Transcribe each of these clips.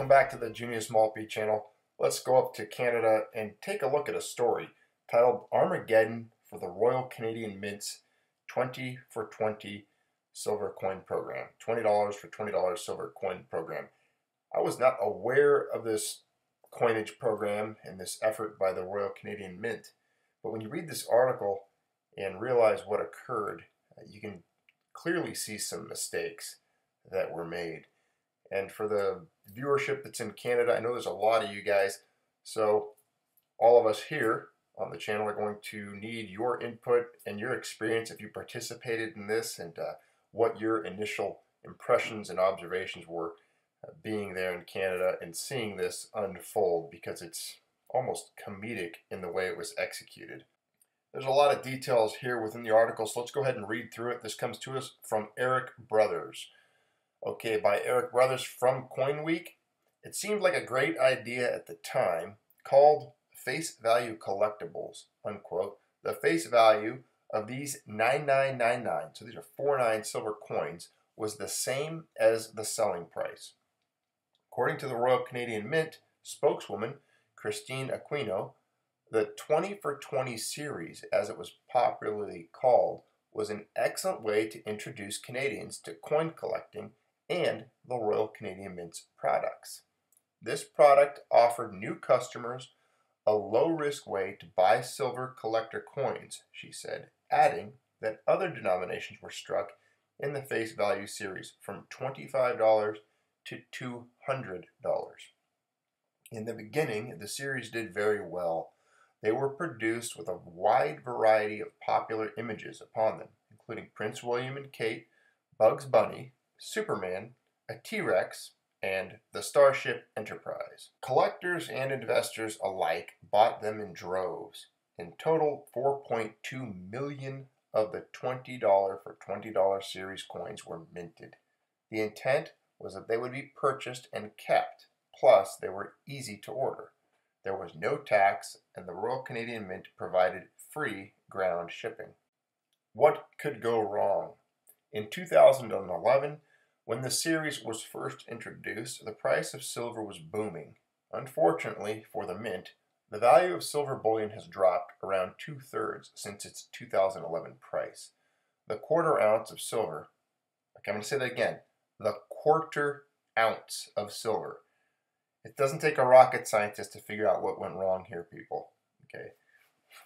Welcome back to the Junior Small P channel. Let's go up to Canada and take a look at a story titled Armageddon for the Royal Canadian Mint's 20 for 20 Silver Coin Program. $20 for $20 Silver Coin Program. I was not aware of this coinage program and this effort by the Royal Canadian Mint, but when you read this article and realize what occurred, you can clearly see some mistakes that were made. And for the viewership that's in Canada, I know there's a lot of you guys, so all of us here on the channel are going to need your input and your experience if you participated in this, and what your initial impressions and observations were being there in Canada and seeing this unfold, because it's almost comedic in the way it was executed. There's a lot of details here within the article, so let's go ahead and read through it. This comes to us from Eric Brothers. Okay, by Eric Brothers from Coin Week. It seemed like a great idea at the time, called face value collectibles, unquote. The face value of these 9999, so these are 49 silver coins, was the same as the selling price. According to the Royal Canadian Mint spokeswoman, Christine Aquino, the 20 for 20 series, as it was popularly called, was an excellent way to introduce Canadians to coin collecting and the Royal Canadian Mint's products. This product offered new customers a low-risk way to buy silver collector coins, she said, adding that other denominations were struck in the face value series from $25 to $200. In the beginning, the series did very well. They were produced with a wide variety of popular images upon them, including Prince William and Kate, Bugs Bunny, Superman, a T-Rex, and the Starship Enterprise. Collectors and investors alike bought them in droves. In total, 4.2 million of the $20 for $20 series coins were minted. The intent was that they would be purchased and kept, plus they were easy to order. There was no tax, and the Royal Canadian Mint provided free ground shipping. What could go wrong? In 2011, when the series was first introduced, the price of silver was booming. Unfortunately for the Mint, the value of silver bullion has dropped around 2/3 since its 2011 price. The quarter ounce of silver, okay, I'm going to say that again, the quarter ounce of silver. It doesn't take a rocket scientist to figure out what went wrong here, people. Okay,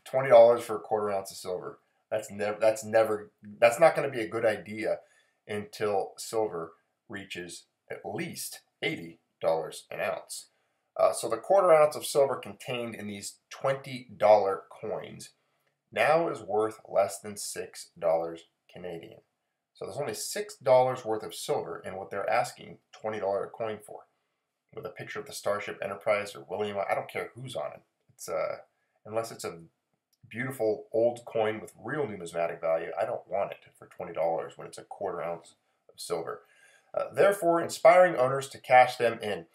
$20 for a quarter ounce of silver. That's not going to be a good idea until silver reaches at least $80 an ounce. So the quarter ounce of silver contained in these $20 coins now is worth less than $6 Canadian. So there's only $6 worth of silver in what they're asking $20 a coin for, with a picture of the Starship Enterprise or William. I don't care who's on it. It's unless it's a beautiful old coin with real numismatic value, I don't want it for $20 when it's a quarter ounce of silver. Therefore, inspiring owners to cash them in.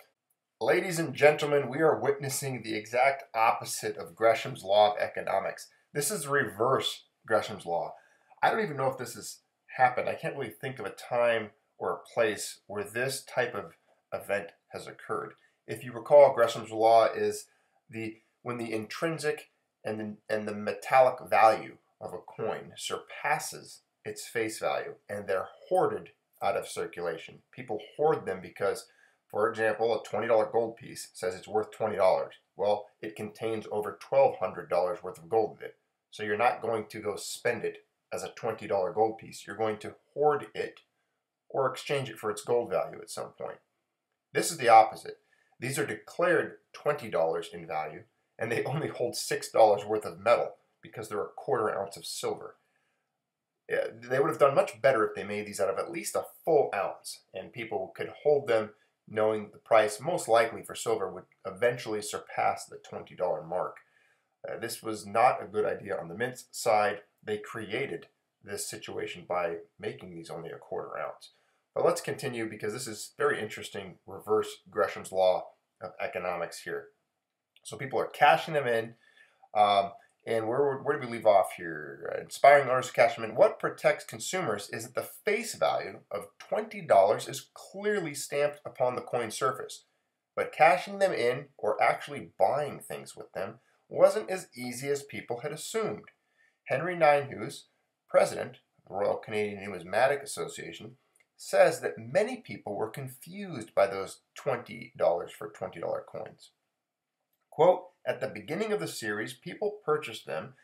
Ladies and gentlemen, we are witnessing the exact opposite of Greshams' law of economics. This is reverse Greshams' law. I don't even know if this has happened. I can't really think of a time or a place where this type of event has occurred. If you recall, Greshams' law is when the intrinsic and the metallic value of a coin surpasses its face value, and they're hoarded out of circulation. People hoard them because, for example, a $20 gold piece says it's worth $20. Well, it contains over $1,200 worth of gold in it. So you're not going to go spend it as a $20 gold piece. You're going to hoard it or exchange it for its gold value at some point. This is the opposite. These are declared $20 in value, and they only hold $6 worth of metal because they're a quarter ounce of silver. They would have done much better if they made these out of at least a full ounce, and people could hold them knowing the price most likely for silver would eventually surpass the $20 mark. This was not a good idea on the Mint's side. They created this situation by making these only a quarter ounce. But let's continue, because this is very interesting reverse Greshams' law of economics here. So people are cashing them in, and where do we leave off here? Inspiring owners to cash them in. What protects consumers is that the face value of $20 is clearly stamped upon the coin surface. but cashing them in or actually buying things with them wasn't as easy as people had assumed. Henry Ninehuis, president of the Royal Canadian Numismatic Association, says that many people were confused by those $20 for $20 coins. Quote, at the beginning of the series, people purchased them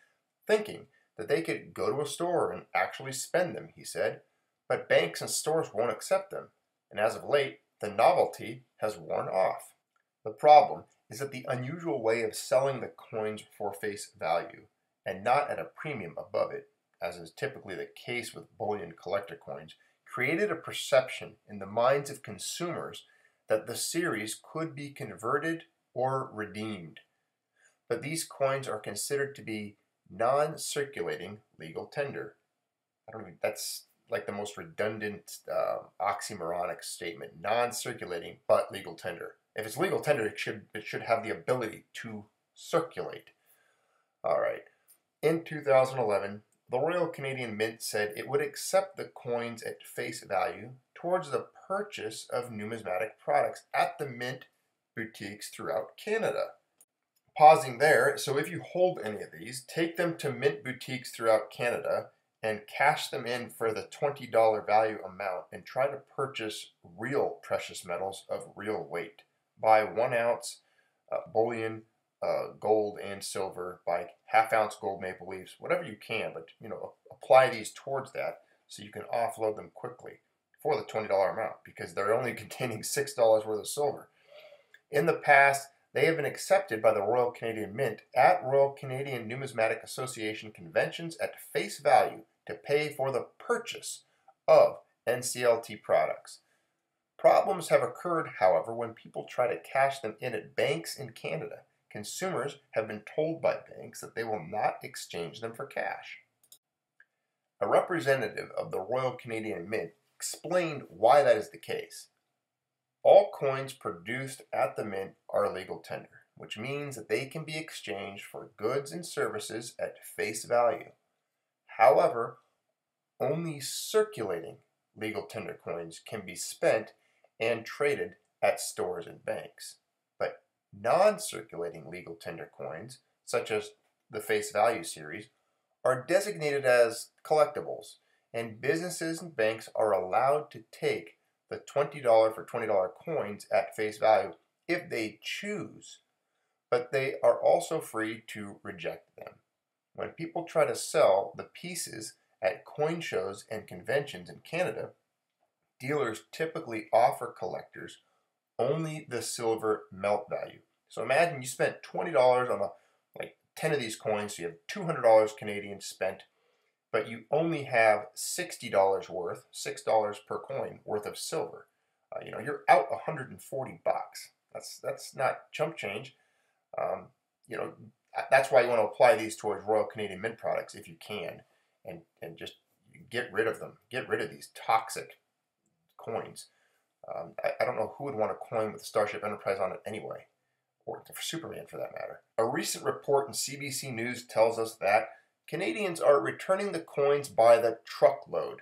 thinking that they could go to a store and actually spend them, he said, but banks and stores won't accept them, and as of late, the novelty has worn off. The problem is that the unusual way of selling the coins for face value, and not at a premium above it, as is typically the case with bullion collector coins, created a perception in the minds of consumers that the series could be converted or redeemed. But these coins are considered to be non-circulating legal tender. I don't know, that's like the most redundant oxymoronic statement. Non-circulating, but legal tender. If it's legal tender, it should have the ability to circulate. All right. In 2011, the Royal Canadian Mint said it would accept the coins at face value towards the purchase of numismatic products at the Mint boutiques throughout Canada. Pausing there, so if you hold any of these, take them to Mint boutiques throughout Canada and cash them in for the $20 value amount and try to purchase real precious metals of real weight. Buy 1 ounce bullion, gold and silver, buy half-ounce gold maple leafs, whatever you can, but apply these towards that so you can offload them quickly for the $20 amount because they're only containing $6 worth of silver. In the past, they have been accepted by the Royal Canadian Mint at Royal Canadian Numismatic Association conventions at face value to pay for the purchase of NCLT products. Problems have occurred, however, when people try to cash them in at banks in Canada. Consumers have been told by banks that they will not exchange them for cash. A representative of the Royal Canadian Mint explained why that is the case. All coins produced at the Mint are legal tender, which means that they can be exchanged for goods and services at face value. However, only circulating legal tender coins can be spent and traded at stores and banks. But non-circulating legal tender coins, such as the face value series, are designated as collectibles, and businesses and banks are allowed to take the $20 for $20 coins at face value if they choose, but they are also free to reject them. When people try to sell the pieces at coin shows and conventions in Canada, dealers typically offer collectors only the silver melt value. So imagine you spent $20 on like 10 of these coins, so you have $200 Canadian spent, but you only have $60 worth, $6 per coin worth of silver. You're out 140 bucks. That's not chump change. That's why you want to apply these towards Royal Canadian Mint products if you can, and just get rid of them. Get rid of these toxic coins. I don't know who would want a coin with Starship Enterprise on it anyway, or for Superman for that matter. A recent report in CBC News tells us that Canadians are returning the coins by the truckload,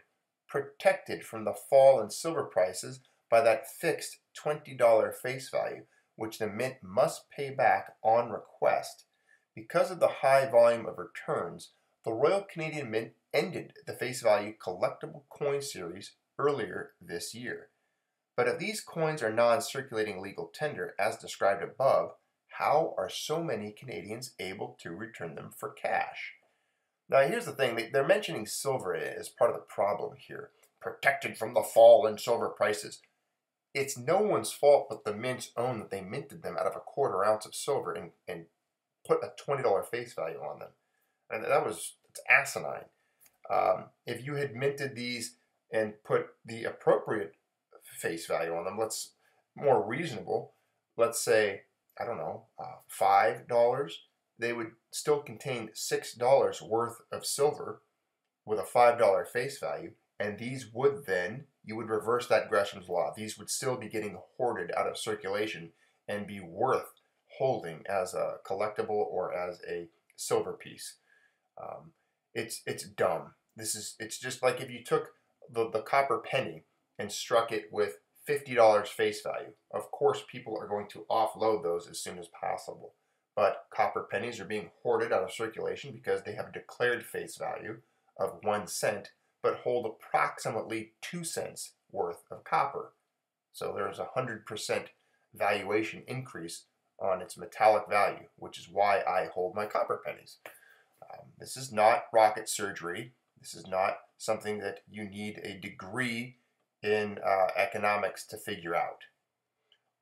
protected from the fall in silver prices by that fixed $20 face value, which the Mint must pay back on request. Because of the high volume of returns, the Royal Canadian Mint ended the face value collectible coin series earlier this year. But if these coins are non-circulating legal tender, as described above, how are so many Canadians able to return them for cash? Now, here's the thing. They're mentioning silver as part of the problem here. Protected from the fall in silver prices. It's no one's fault but the Mint's own that they minted them out of a 1/4 ounce of silver and put a $20 face value on them. And it's asinine. If you had minted these and put the appropriate face value on them, more reasonable, let's say, I don't know, $5, they would still contain $6 worth of silver with a $5 face value, and these would then, you would reverse that Greshams law. These would still be getting hoarded out of circulation and be worth holding as a collectible or as a silver piece. It's dumb. It's just like if you took the copper penny and struck it with $50 face value. Of course, people are going to offload those as soon as possible. But copper pennies are being hoarded out of circulation because they have a declared face value of 1 cent, but hold approximately 2 cents worth of copper. So there's a 100% valuation increase on its metallic value, which is why I hold my copper pennies. This is not rocket surgery. This is not something that you need a degree in economics to figure out.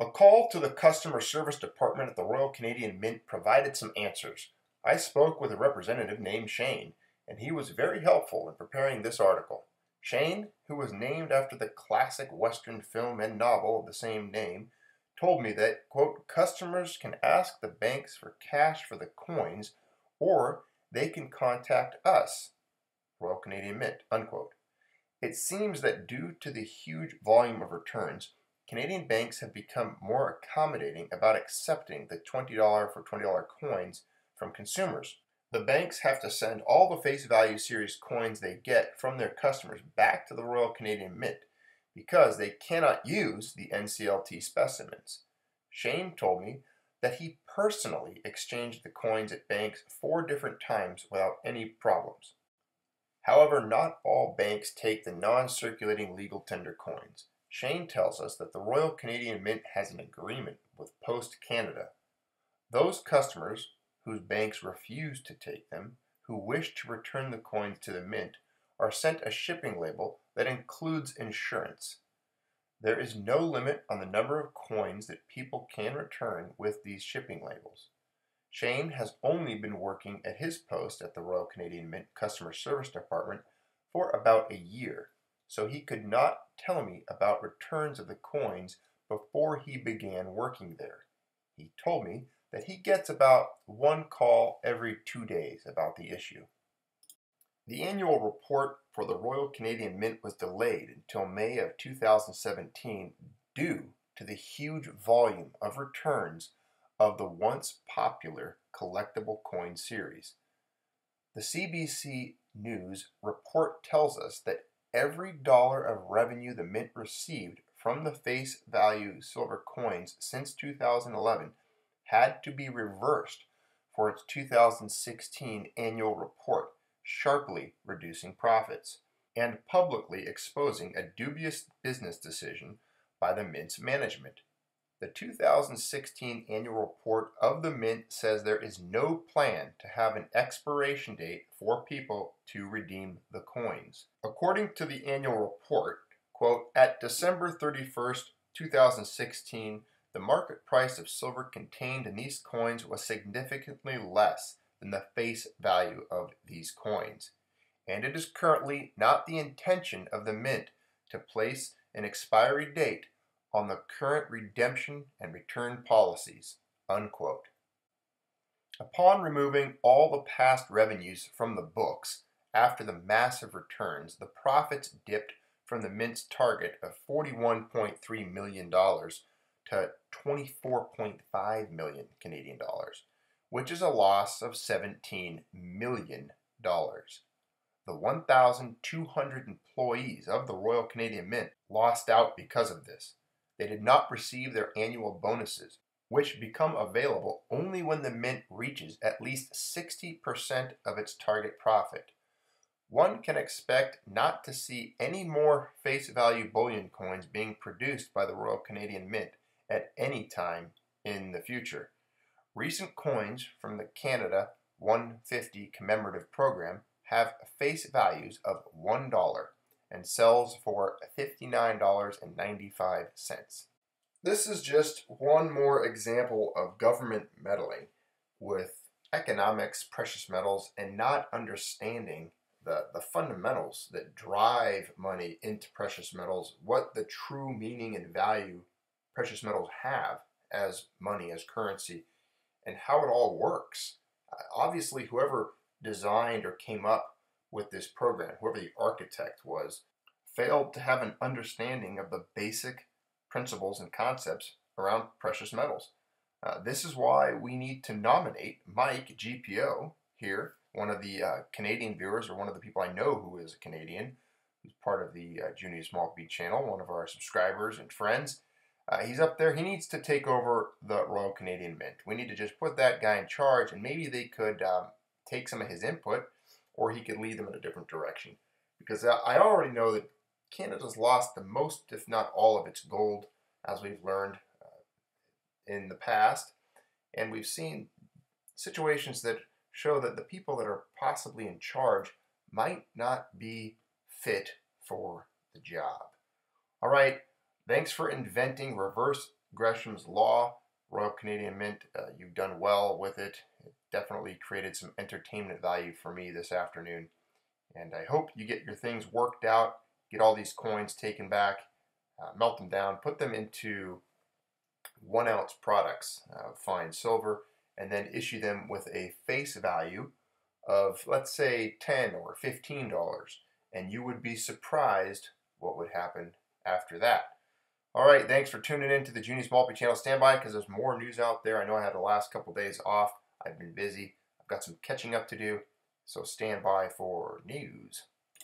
A call to the customer service department at the Royal Canadian Mint provided some answers. I spoke with a representative named Shane, and he was very helpful in preparing this article. Shane, who was named after the classic Western film and novel of the same name, told me that, quote, customers can ask the banks for cash for the coins, or they can contact us, Royal Canadian Mint, unquote. It seems that due to the huge volume of returns, Canadian banks have become more accommodating about accepting the $20 for $20 coins from consumers. The banks have to send all the face value series coins they get from their customers back to the Royal Canadian Mint because they cannot use the NCLT specimens. Shane told me that he personally exchanged the coins at banks 4 different times without any problems. However, not all banks take the non-circulating legal tender coins. Shane tells us that the Royal Canadian Mint has an agreement with Post Canada. Those customers whose banks refuse to take them, who wish to return the coins to the Mint, are sent a shipping label that includes insurance. There is no limit on the number of coins that people can return with these shipping labels. Shane has only been working at his post at the Royal Canadian Mint Customer Service Department for about a year, so he could not tell me about returns of the coins before he began working there. He told me that he gets about 1 call every 2 days about the issue. The annual report for the Royal Canadian Mint was delayed until May of 2017 due to the huge volume of returns of the once popular collectible coin series. The CBC News report tells us that every dollar of revenue the Mint received from the face value silver coins since 2011 had to be reversed for its 2016 annual report, sharply reducing profits and publicly exposing a dubious business decision by the Mint's management. The 2016 annual report of the Mint says there is no plan to have an expiration date for people to redeem the coins. According to the annual report, quote, at December 31st, 2016, the market price of silver contained in these coins was significantly less than the face value of these coins, and it is currently not the intention of the Mint to place an expiry date on the current redemption and return policies, unquote. Upon removing all the past revenues from the books after the massive returns, the profits dipped from the Mint's target of $41.3 million to 24.5 million Canadian dollars, which is a loss of $17 million. The 1,200 employees of the Royal Canadian Mint lost out because of this. They did not receive their annual bonuses, which become available only when the Mint reaches at least 60% of its target profit. One can expect not to see any more face value bullion coins being produced by the Royal Canadian Mint at any time in the future. Recent coins from the Canada 150 commemorative program have face values of $1 and sells for $59.95. This is just one more example of government meddling with economics, precious metals, and not understanding the fundamentals that drive money into precious metals, what the true meaning and value precious metals have as money, as currency, and how it all works. Obviously, whoever designed or came up with this program, whoever the architect was, failed to have an understanding of the basic principles and concepts around precious metals. This is why we need to nominate Mike, GPO, here, one of the Canadian viewers, or one of the people I know who is a Canadian, who's part of the Junior Small Beat channel, one of our subscribers and friends. He's up there. He needs to take over the Royal Canadian Mint. We need to just put that guy in charge, and maybe they could take some of his input, or he could lead them in a different direction. Because I already know that Canada's lost the most, if not all, of its gold, as we've learned in the past. And we've seen situations that show that the people that are possibly in charge might not be fit for the job. All right, thanks for inventing reverse Gresham's law, Royal Canadian Mint. You've done well with it. It definitely created some entertainment value for me this afternoon. And I hope you get your things worked out, get all these coins taken back, melt them down, put them into 1 ounce products, fine silver, and then issue them with a face value of, let's say, $10 or $15. And you would be surprised what would happen after that. All right, thanks for tuning in to the Junior Small Beat channel. Stand by because there's more news out there. I know I had the last couple days off. I've been busy. I've got some catching up to do. So stand by for news.